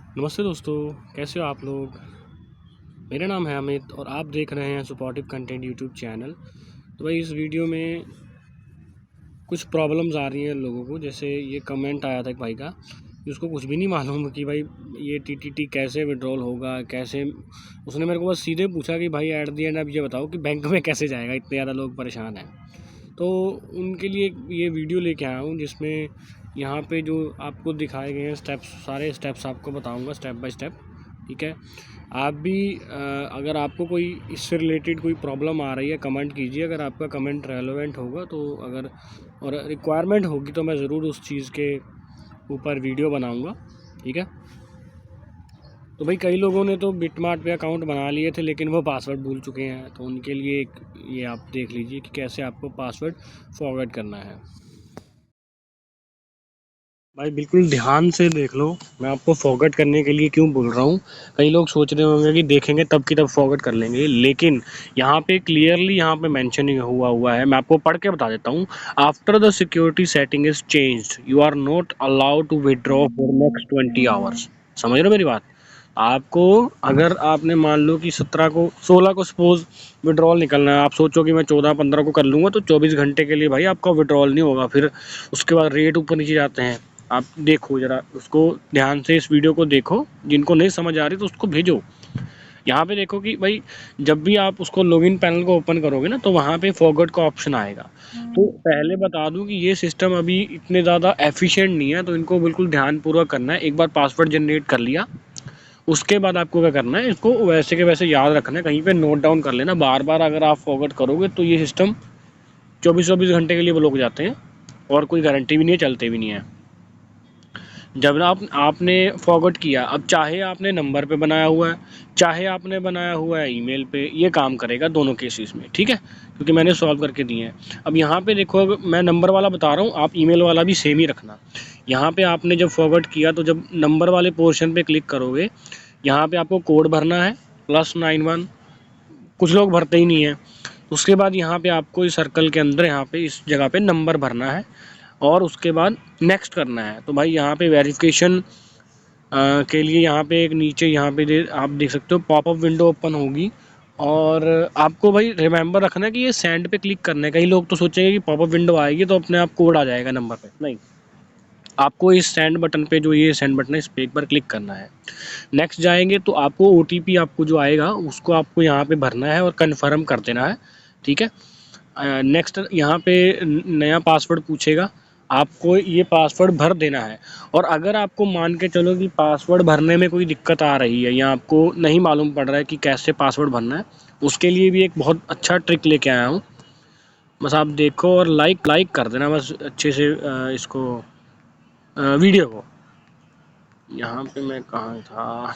नमस्ते दोस्तों, कैसे हो आप लोग। मेरा नाम है अमित और आप देख रहे हैं सपोर्टिव कंटेंट यूट्यूब चैनल। तो भाई इस वीडियो में कुछ प्रॉब्लम्स आ रही हैं लोगों को। जैसे ये कमेंट आया था एक भाई का कि उसको कुछ भी नहीं मालूम कि भाई ये टीटीटी कैसे विड्रॉल होगा, कैसे। उसने मेरे को बस सीधे पूछा कि भाई एट दी एंड अब ये बताओ कि बैंक में कैसे जाएगा, इतने ज़्यादा लोग परेशान हैं। तो उनके लिए ये वीडियो लेके आया हूँ जिसमें यहाँ पे जो आपको दिखाए गए हैं स्टेप्स, सारे स्टेप्स आपको बताऊँगा स्टेप बाय स्टेप। ठीक है, आप भी अगर आपको कोई इससे रिलेटेड कोई प्रॉब्लम आ रही है कमेंट कीजिए। अगर आपका कमेंट रेलेवेंट होगा तो अगर और रिक्वायरमेंट होगी तो मैं ज़रूर उस चीज़ के ऊपर वीडियो बनाऊंगा। ठीक है, तो भाई कई लोगों ने तो बिटमार्ट पे अकाउंट बना लिए थे लेकिन वो पासवर्ड भूल चुके हैं, तो उनके लिए एक ये आप देख लीजिए कि कैसे आपको पासवर्ड फॉरवर्ड करना है। भाई बिल्कुल ध्यान से देख लो, मैं आपको फॉरवर्ड करने के लिए क्यों बोल रहा हूँ। कई लोग सोच रहे होंगे कि देखेंगे तब की तब फॉरवर्ड कर लेंगे, लेकिन यहाँ पे क्लियरली यहाँ पे मेंशन हुआ है। मैं आपको पढ़ के बता देता हूँ। After the security setting is changed you are not allowed to withdraw for next 20 hours. समझ रहे हो मेरी बात। आपको अगर आपने मान लो कि 17 को 16 को सपोज विड्रॉल निकलना है, आप सोचो कि मैं 14-15 को कर लूँगा, तो 24 घंटे के लिए भाई आपका विड्रॉल नहीं होगा। फिर उसके बाद रेट ऊपर नीचे जाते हैं। आप देखो ज़रा उसको ध्यान से, इस वीडियो को देखो। जिनको नहीं समझ आ रही तो उसको भेजो। यहाँ पे देखो कि भाई जब भी आप उसको लॉगिन पैनल को ओपन करोगे ना, तो वहाँ पे फॉरवर्ड का ऑप्शन आएगा। तो पहले बता दूं कि ये सिस्टम अभी इतने ज़्यादा एफिशिएंट नहीं है, तो इनको बिल्कुल ध्यानपूर्वक करना है। एक बार पासवर्ड जनरेट कर लिया, उसके बाद आपको क्या करना है, इसको वैसे के वैसे याद रखना है, कहीं पे नोट डाउन कर लेना। बार बार अगर आप फॉरवर्ड करोगे तो ये सिस्टम 24-24 घंटे के लिए ब्लॉक हो जाते हैं और कोई गारंटी भी नहीं है, चलते भी नहीं है। जब आपने फॉरवर्ड किया, अब चाहे आपने नंबर पे बनाया हुआ है, चाहे आपने बनाया हुआ है ईमेल पे, ये काम करेगा दोनों केसेस में। ठीक है, क्योंकि मैंने सॉल्व करके दिए हैं। अब यहाँ पे देखो, मैं नंबर वाला बता रहा हूँ, आप ईमेल वाला भी सेम ही रखना। यहाँ पे आपने जब फॉरवर्ड किया तो जब नंबर वाले पोर्शन पे क्लिक करोगे, यहाँ पे आपको कोड भरना है +91। कुछ लोग भरते ही नहीं है। उसके बाद यहाँ पे आपको इस सर्कल के अंदर, यहाँ पे इस जगह पे नंबर भरना है और उसके बाद नेक्स्ट करना है। तो भाई यहाँ पे वेरिफिकेशन के लिए यहाँ पे एक नीचे यहाँ पे आप देख सकते हो पॉपअप विंडो ओपन होगी। और आपको भाई रिमेंबर रखना है कि ये सेंड पे क्लिक करना है। कई लोग तो सोचेंगे कि पॉपअप विंडो आएगी तो अपने आप कोड आ जाएगा नंबर पे, नहीं। आपको इस सेंड बटन पे, जो ये सेंड बटन है, इस पे एक बार क्लिक करना है। नेक्स्ट जाएंगे तो आपको OTP आपको जो आएगा उसको आपको यहाँ पे भरना है और कन्फर्म कर देना है। ठीक है, नेक्स्ट यहाँ पे नया पासवर्ड पूछेगा, आपको ये पासवर्ड भर देना है। और अगर आपको मान के चलो कि पासवर्ड भरने में कोई दिक्कत आ रही है या आपको नहीं मालूम पड़ रहा है कि कैसे पासवर्ड भरना है, उसके लिए भी एक बहुत अच्छा ट्रिक लेके आया हूँ। बस आप देखो और लाइक कर देना बस अच्छे से इसको वीडियो को। यहाँ पे मैं कहाँ था,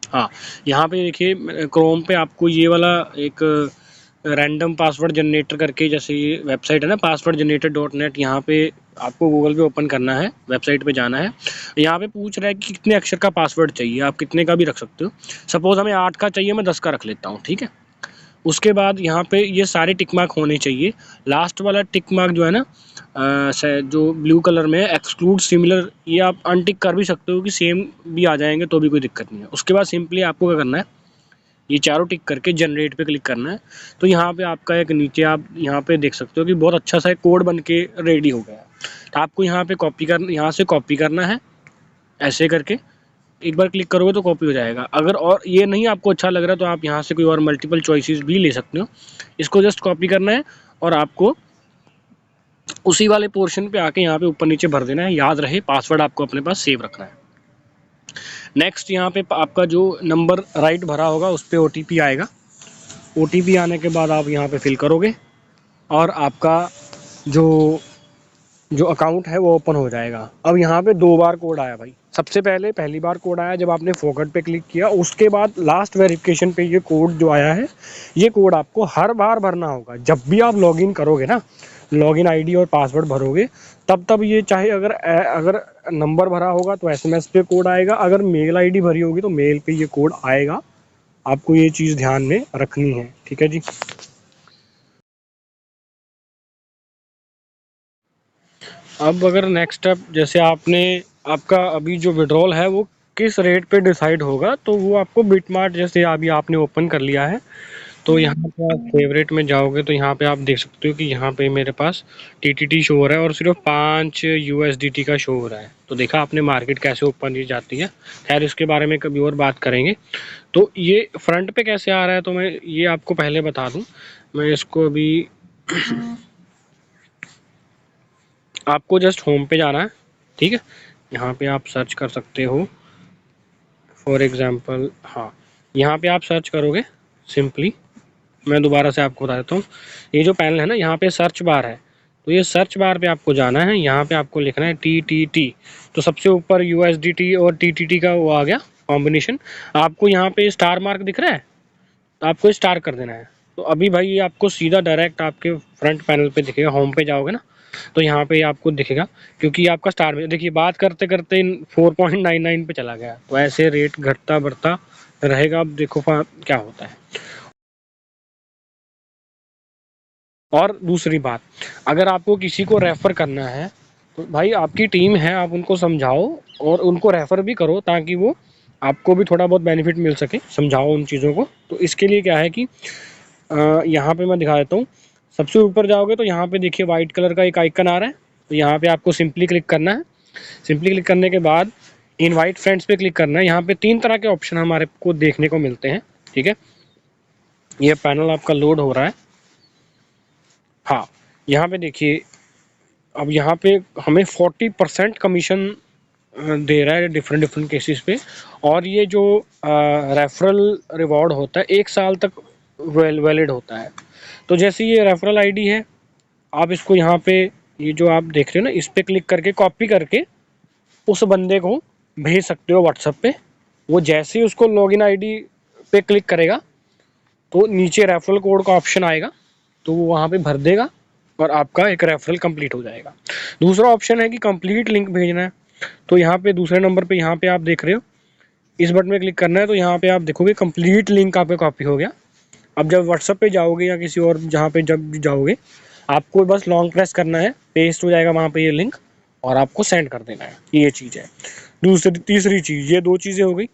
हाँ, यहाँ पे देखिए क्रोम पे आपको ये वाला एक रैंडम पासवर्ड जनरेटर करके, जैसे ये वेबसाइट है ना passwordgenerator.net, यहाँ पे आपको गूगल पे ओपन करना है, वेबसाइट पे जाना है। यहाँ पे पूछ रहा है कि कितने अक्षर का पासवर्ड चाहिए, आप कितने का भी रख सकते हो। सपोज हमें 8 का चाहिए, मैं 10 का रख लेता हूँ। ठीक है, उसके बाद यहाँ पे ये सारे टिक मार्क होने चाहिए। लास्ट वाला टिक मार्क जो है ना, जो ब्लू कलर में एक्सक्लूड सिमिलर, ये आप अनटिक कर भी सकते हो कि सेम भी आ जाएंगे तो भी कोई दिक्कत नहीं है। उसके बाद सिंपली आपको क्या करना है, ये चारों टिक करके जनरेट पे क्लिक करना है। तो यहाँ पे आपका एक नीचे आप यहाँ पे देख सकते हो कि बहुत अच्छा सा कोड बन के रेडी हो गया है। तो आपको यहाँ पे यहाँ से कॉपी करना है, ऐसे करके एक बार क्लिक करोगे तो कॉपी हो जाएगा। अगर और ये नहीं आपको अच्छा लग रहा तो आप यहाँ से कोई और मल्टीपल चॉइसेस भी ले सकते हो। इसको जस्ट कॉपी करना है और आपको उसी वाले पोर्शन पे आके यहाँ पे ऊपर नीचे भर देना है। याद रहे पासवर्ड आपको अपने पास सेव रखना है। नेक्स्ट यहाँ पे आपका जो नंबर राइट भरा होगा उस पर OTP आएगा। OTP आने के बाद आप यहाँ पे फिल करोगे और आपका जो अकाउंट है वो ओपन हो जाएगा। अब यहाँ पे 2 बार कोड आया भाई। सबसे पहले पहली बार कोड आया जब आपने फॉरवर्ड पे क्लिक किया, उसके बाद लास्ट वेरिफिकेशन पे ये कोड जो आया है, ये कोड आपको हर बार भरना होगा। जब भी आप लॉगिन करोगे ना, लॉगिन ID और पासवर्ड भरोगे, तब ये चाहे अगर नंबर भरा होगा तो SMS पे कोड आएगा, अगर मेल ID भरी होगी तो मेल पे ये कोड आएगा। आपको ये चीज़ ध्यान में रखनी है। ठीक है जी। अब अगर नेक्स्ट स्टेप, जैसे आपने आपका अभी जो विड्रॉल है वो किस रेट पे डिसाइड होगा, तो वो आपको बिटमार्ट जैसे अभी आपने ओपन कर लिया है तो यहाँ पे आप फेवरेट में जाओगे तो यहाँ पे आप देख सकते हो कि यहाँ पे मेरे पास टीटीटी शो हो रहा है और सिर्फ 5 यूएसडीटी का शो हो रहा है। तो देखा आपने मार्केट कैसे ओपन की जाती है। खैर इसके बारे में कभी और बात करेंगे। तो ये फ्रंट पे कैसे आ रहा है तो मैं ये आपको पहले बता दूं। मैं इसको अभी आपको जस्ट होम पे जाना है, ठीक है। यहाँ पे आप सर्च कर सकते हो फॉर एग्जांपल, हाँ यहाँ पे आप सर्च करोगे सिंपली। मैं दोबारा से आपको बता देता हूँ, ये जो पैनल है ना यहाँ पे सर्च बार है, तो ये सर्च बार पे आपको जाना है, यहाँ पे आपको लिखना है TTT। तो सबसे ऊपर USDT और TTT का वो आ गया कॉम्बिनेशन। आपको यहाँ पे स्टार मार्क दिख रहा है, तो आपको स्टार कर देना है। तो अभी भाई ये आपको सीधा डायरेक्ट आपके फ्रंट पैनल पे दिखेगा। होम पे जाओगे ना तो यहाँ पे आपको दिखेगा, क्योंकि आपका स्टार में देखिए बात करते करते 4.99 पे चला गया। तो ऐसे रेट घटता बढ़ता रहेगा। अब देखो क्या होता है। और दूसरी बात, अगर आपको किसी को रेफ़र करना है तो भाई आपकी टीम है, आप उनको समझाओ और उनको रेफ़र भी करो ताकि वो आपको भी थोड़ा बहुत बेनिफिट मिल सके, समझाओ उन चीज़ों को। तो इसके लिए क्या है कि यहाँ पे मैं दिखा देता हूँ। सबसे ऊपर जाओगे तो यहाँ पे देखिए वाइट कलर का एक आइकन आ रहा है, तो यहाँ पे आपको सिंपली क्लिक करना है। सिंपली क्लिक करने के बाद इनवाइट फ्रेंड्स पे क्लिक करना है। यहाँ पे 3 तरह के ऑप्शन हमारे को देखने को मिलते हैं, ठीक है। ये पैनल आपका लोड हो रहा है। हाँ, यहाँ पे देखिए अब यहाँ पे हमें 40% कमीशन दे रहा है डिफरेंट डिफरेंट केसेस पे। और ये जो रेफरल रिवॉर्ड होता है 1 साल तक वैलिड होता है। तो जैसे ये रेफरल आईडी है, आप इसको यहाँ पे ये जो आप देख रहे हो ना, इस पे क्लिक करके कॉपी करके उस बंदे को भेज सकते हो व्हाट्सएप पे। वो जैसे ही उसको लॉगिन आईडी पे क्लिक करेगा तो नीचे रेफरल कोड का ऑप्शन आएगा, तो वो वहाँ पे भर देगा और आपका एक रेफरल कंप्लीट हो जाएगा। दूसरा ऑप्शन है कि कंप्लीट लिंक भेजना है। तो यहाँ पे दूसरे नंबर पे यहाँ पे आप देख रहे हो, इस बटन में क्लिक करना है, तो यहाँ पे आप देखोगे कंप्लीट लिंक आपका कॉपी हो गया। अब जब व्हाट्सएप पे जाओगे या किसी और जहाँ पे जब भी जाओगे, आपको बस लॉन्ग प्रेस करना है, पेस्ट हो जाएगा वहाँ पे ये लिंक और आपको सेंड कर देना है। ये चीज़ है। तीसरी चीज़, ये 2 चीज़ें हो गई।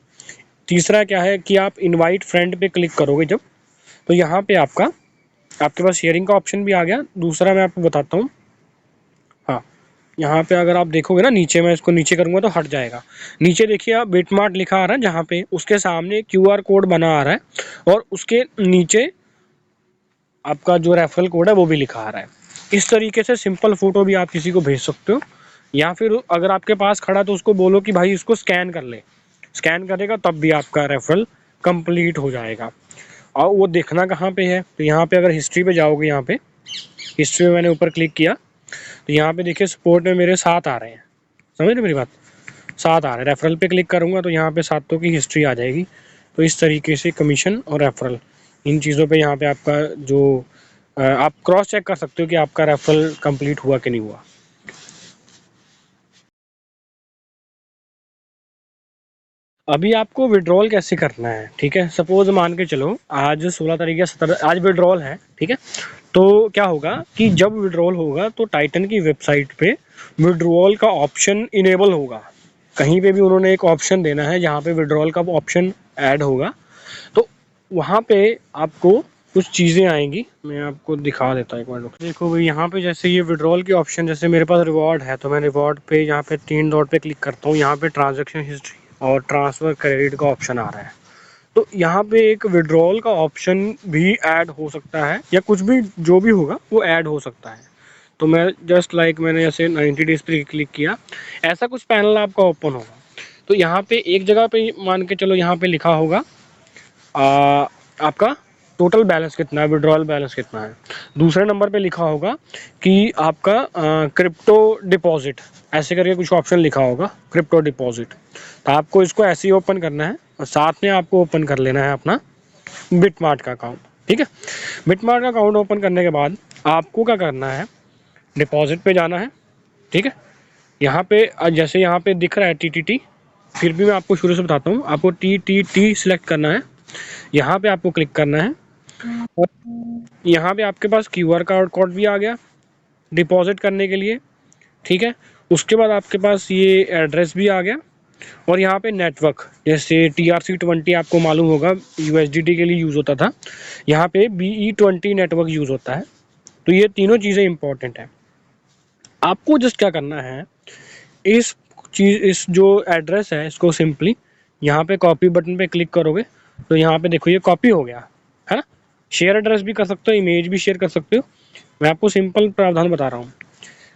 तीसरा क्या है कि आप इनवाइट फ्रेंड पे क्लिक करोगे जब, तो यहाँ पे आपके पास शेयरिंग का ऑप्शन भी आ गया। दूसरा मैं आपको बताता हूँ, हाँ यहाँ पे अगर आप देखोगे ना नीचे, मैं इसको नीचे करूँगा तो हट जाएगा। नीचे देखिए आप बिटमार्ट लिखा आ रहा है, जहाँ पे उसके सामने QR कोड बना आ रहा है और उसके नीचे आपका जो रेफरल कोड है वो भी लिखा आ रहा है। इस तरीके से सिंपल फ़ोटो भी आप किसी को भेज सकते हो, या फिर अगर आपके पास खड़ा तो उसको बोलो कि भाई इसको स्कैन कर ले। स्कैन करेगा तब भी आपका रेफरल कंप्लीट हो जाएगा। और वो देखना कहाँ पे है, तो यहाँ पे अगर हिस्ट्री पे जाओगे, यहाँ पे हिस्ट्री में मैंने ऊपर क्लिक किया तो यहाँ पे देखिए सपोर्ट में मेरे 7 आ रहे हैं। समझ रहे मेरी बात, 7 आ रहे हैं। रेफरल पे क्लिक करूँगा तो यहाँ पे 7 की हिस्ट्री आ जाएगी। तो इस तरीके से कमीशन और रेफरल, इन चीज़ों पे यहाँ पे आपका जो आप क्रॉस चेक कर सकते हो कि आपका रेफरल कंप्लीट हुआ कि नहीं हुआ। अभी आपको विड्रॉल कैसे करना है, ठीक है। सपोज मान के चलो आज 16 तारीख या 17, आज विड्रॉल है, ठीक है। तो क्या होगा कि जब विड्रॉल होगा तो टाइटन की वेबसाइट पे विड्रॉल का ऑप्शन इनेबल होगा। कहीं पे भी उन्होंने एक ऑप्शन देना है जहाँ पे विड्रॉल का ऑप्शन ऐड होगा, तो वहाँ पे आपको कुछ चीज़ें आएंगी। मैं आपको दिखा देता हूँ एक बार। देखो भाई यहाँ पे जैसे ये विड्रॉल की ऑप्शन, जैसे मेरे पास रिवॉर्ड है तो मैं रिवॉर्ड पे यहाँ पे 3 डॉट पे क्लिक करता हूँ। यहाँ पे ट्रांजैक्शन हिस्ट्री और ट्रांसफ़र क्रेडिट का ऑप्शन आ रहा है। तो यहाँ पे एक विड्रॉल का ऑप्शन भी ऐड हो सकता है, या कुछ भी जो भी होगा वो ऐड हो सकता है। तो मैं जस्ट लाइक मैंने जैसे 90 डेज पे क्लिक किया, ऐसा कुछ पैनल आपका ओपन होगा। तो यहाँ पे एक जगह पे मान के चलो यहाँ पे लिखा होगा आपका टोटल बैलेंस कितना है, विड्रॉल बैलेंस कितना है। दूसरे नंबर पे लिखा होगा कि आपका क्रिप्टो डिपॉजिट, ऐसे करके कुछ ऑप्शन लिखा होगा क्रिप्टो डिपॉजिट। तो आपको इसको ऐसे ही ओपन करना है और साथ में आपको ओपन कर लेना है अपना बिटमार्ट का अकाउंट, ठीक है। बिटमार्ट का अकाउंट ओपन करने के बाद आपको क्या करना है, डिपॉजिट पे जाना है, ठीक है। यहाँ पे जैसे यहाँ पे दिख रहा है TTT, फिर भी मैं आपको शुरू से बताता हूँ। आपको TTT सिलेक्ट करना है, यहाँ पे आपको क्लिक करना है और यहाँ पे आपके पास QR कोड भी आ गया डिपॉजिट करने के लिए, ठीक है। उसके बाद आपके पास ये एड्रेस भी आ गया, और यहाँ पे नेटवर्क, जैसे TRC20 आपको मालूम होगा USDT के लिए यूज़ होता था, यहाँ पे BE20 नेटवर्क यूज़ होता है। तो ये तीनों चीज़ें इंपॉर्टेंट हैं। आपको जस्ट क्या करना है, इस जो एड्रेस है इसको सिंपली यहाँ पे कॉपी बटन पे क्लिक करोगे तो यहाँ पे देखो ये कॉपी हो गया है ना। शेयर एड्रेस भी कर सकते हो, इमेज भी शेयर कर सकते हो। मैं आपको सिंपल प्रावधान बता रहा हूँ।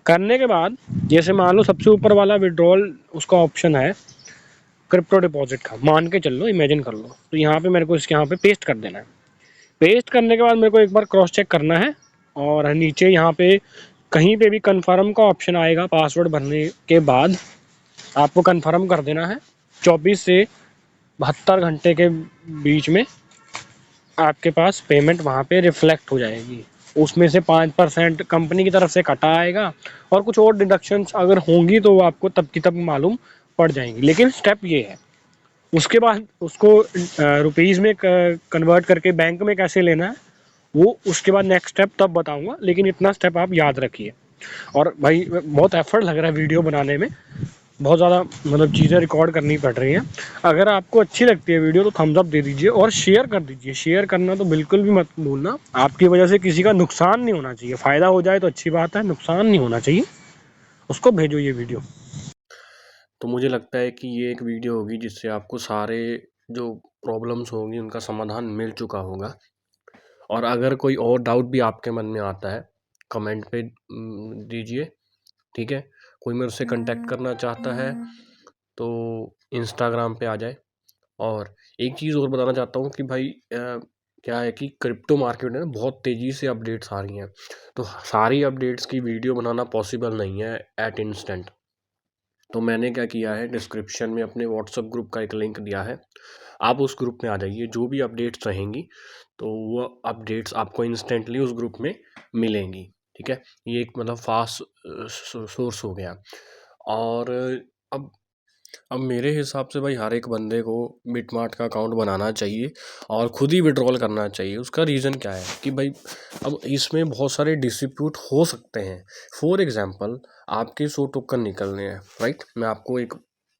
करने के बाद जैसे मान लो सबसे ऊपर वाला विड्रॉल उसका ऑप्शन है क्रिप्टो डिपॉजिट का, मान के चल लो, इमेजिन कर लो। तो यहाँ पे मेरे को इसके यहाँ पे पेस्ट कर देना है। पेस्ट करने के बाद मेरे को एक बार क्रॉस चेक करना है, और नीचे यहाँ पे कहीं पे भी कन्फर्म का ऑप्शन आएगा। पासवर्ड भरने के बाद आपको कन्फर्म कर देना है। 24 से 72 घंटे के बीच में आपके पास पेमेंट वहाँ पे रिफ्लेक्ट हो जाएगी। उसमें से 5% कंपनी की तरफ से कटा आएगा, और कुछ और डिडक्शंस अगर होंगी तो वो आपको तब की तब मालूम पड़ जाएंगी। लेकिन स्टेप ये है, उसके बाद उसको रुपीज़ में कन्वर्ट करके बैंक में कैसे लेना है वो उसके बाद नेक्स्ट स्टेप तब बताऊंगा। लेकिन इतना स्टेप आप याद रखिए। और भाई बहुत एफर्ट लग रहा है वीडियो बनाने में, बहुत ज़्यादा मतलब चीज़ें रिकॉर्ड करनी पड़ रही हैं। अगर आपको अच्छी लगती है वीडियो तो थम्स अप दे दीजिए और शेयर कर दीजिए। शेयर करना तो बिल्कुल भी मत भूलना, आपकी वजह से किसी का नुकसान नहीं होना चाहिए। फ़ायदा हो जाए तो अच्छी बात है, नुकसान नहीं होना चाहिए। उसको भेजो ये वीडियो। तो मुझे लगता है कि ये एक वीडियो होगी जिससे आपको सारे जो प्रॉब्लम्स होंगी उनका समाधान मिल चुका होगा। और अगर कोई और डाउट भी आपके मन में आता है कमेंट पे दीजिए, ठीक है। कोई मेरे से कांटेक्ट करना चाहता है तो इंस्टाग्राम पे आ जाए। और एक चीज़ और बताना चाहता हूँ कि भाई क्या है कि क्रिप्टो मार्केट में बहुत तेज़ी से अपडेट्स आ रही हैं, तो सारी अपडेट्स की वीडियो बनाना पॉसिबल नहीं है एट इंस्टेंट। तो मैंने क्या किया है, डिस्क्रिप्शन में अपने व्हाट्सएप ग्रुप का एक लिंक दिया है, आप उस ग्रुप में आ जाइए। जो भी अपडेट्स रहेंगी तो वो अपडेट्स आपको इंस्टेंटली उस ग्रुप में मिलेंगी, ठीक है। ये एक मतलब फास्ट सोर्स हो गया। और अब अब मेरे हिसाब से भाई हर एक बंदे को बिटमार्ट का अकाउंट बनाना चाहिए और खुद ही विड्रॉल करना चाहिए। उसका रीज़न क्या है कि भाई अब इसमें बहुत सारे डिस्प्यूट हो सकते हैं। फॉर एग्जांपल आपके 100 टोकन निकलने हैं, राइट। मैं आपको एक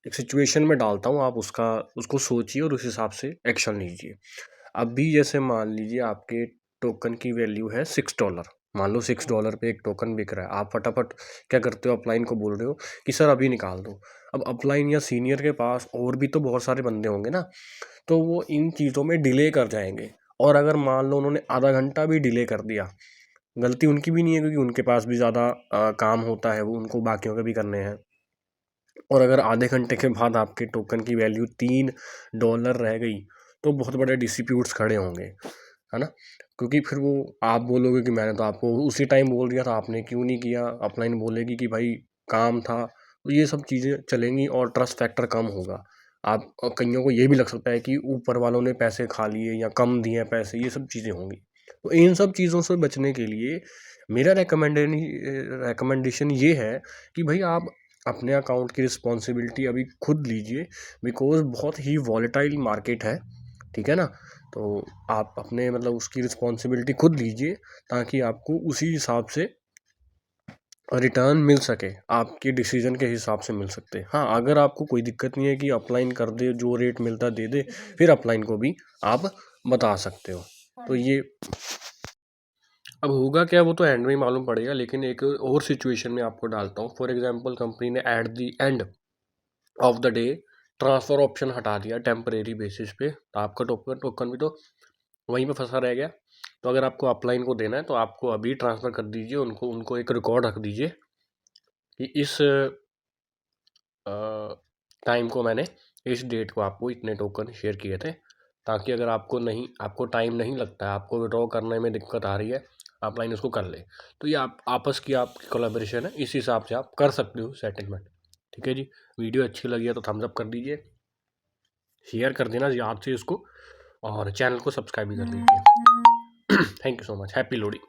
सिचुएशन में डालता हूँ, आप उसको सोचिए और उस हिसाब से एक्शन लीजिए। अभी जैसे मान लीजिए आपके टोकन की वैल्यू है $6, मान लो $6 पे एक टोकन बिक रहा है। आप फटाफट क्या करते हो, अपलाइन को बोल रहे हो कि सर अभी निकाल दो। अब अपलाइन या सीनियर के पास और भी तो बहुत सारे बंदे होंगे ना, तो वो इन चीज़ों में डिले कर जाएंगे। और अगर मान लो उन्होंने आधा घंटा भी डिले कर दिया, गलती उनकी भी नहीं है क्योंकि उनके पास भी ज़्यादा काम होता है, वो उनको बाकियों के भी करने हैं। और अगर आधे घंटे के बाद आपके टोकन की वैल्यू $3 रह गई तो बहुत बड़े डिस्प्यूट्स खड़े होंगे, है ना। क्योंकि फिर वो आप बोलोगे कि मैंने तो आपको उसी टाइम बोल दिया था, आपने क्यों नहीं किया। अपलाइन बोलेगी कि भाई काम था। तो ये सब चीज़ें चलेंगी और ट्रस्ट फैक्टर कम होगा। आप कईयों को ये भी लग सकता है कि ऊपर वालों ने पैसे खा लिए या कम दिए पैसे, ये सब चीज़ें होंगी। तो इन सब चीज़ों से बचने के लिए मेरा रिकमेंडेशन ये है कि भाई आप अपने अकाउंट की रिस्पॉन्सिबिलिटी अभी खुद लीजिए, बिकॉज़ बहुत ही वॉलेटाइल मार्केट है, ठीक है ना। तो आप अपने मतलब उसकी रिस्पॉन्सिबिलिटी खुद लीजिए ताकि आपको उसी हिसाब से रिटर्न मिल सके, आपके डिसीजन के हिसाब से मिल सकते। हाँ, अगर आपको कोई दिक्कत नहीं है कि अपलाइन कर दे, जो रेट मिलता दे दे, फिर अपलाइन को भी आप बता सकते हो। तो ये अब होगा क्या वो तो एंड में ही मालूम पड़ेगा। लेकिन एक और सिचुएशन में आपको डालता हूँ। फॉर एग्जांपल कंपनी ने at the end of the day transfer option हटा दिया टेम्परेरी बेसिस पे, तो आपका टोकन भी तो वहीं पे फंसा रह गया। तो अगर आपको अपलाइन को देना है तो आपको अभी ट्रांसफ़र कर दीजिए, उनको एक रिकॉर्ड रख दीजिए कि इस टाइम को मैंने इस डेट को आपको इतने टोकन शेयर किए थे, ताकि अगर आपको टाइम नहीं लगता है, आपको विड्रॉ करने में दिक्कत आ रही है, अपलाइन उसको कर ले। तो ये आप आपस की आपकी कोलैबोरेशन है, इस हिसाब से आप कर सकते हो सेटलमेंट, ठीक है जी। वीडियो अच्छी लगी है तो थम्स अप कर दीजिए, शेयर कर देना याद से इसको, और चैनल को सब्सक्राइब भी कर दीजिए। Thank you so much. Happy loading.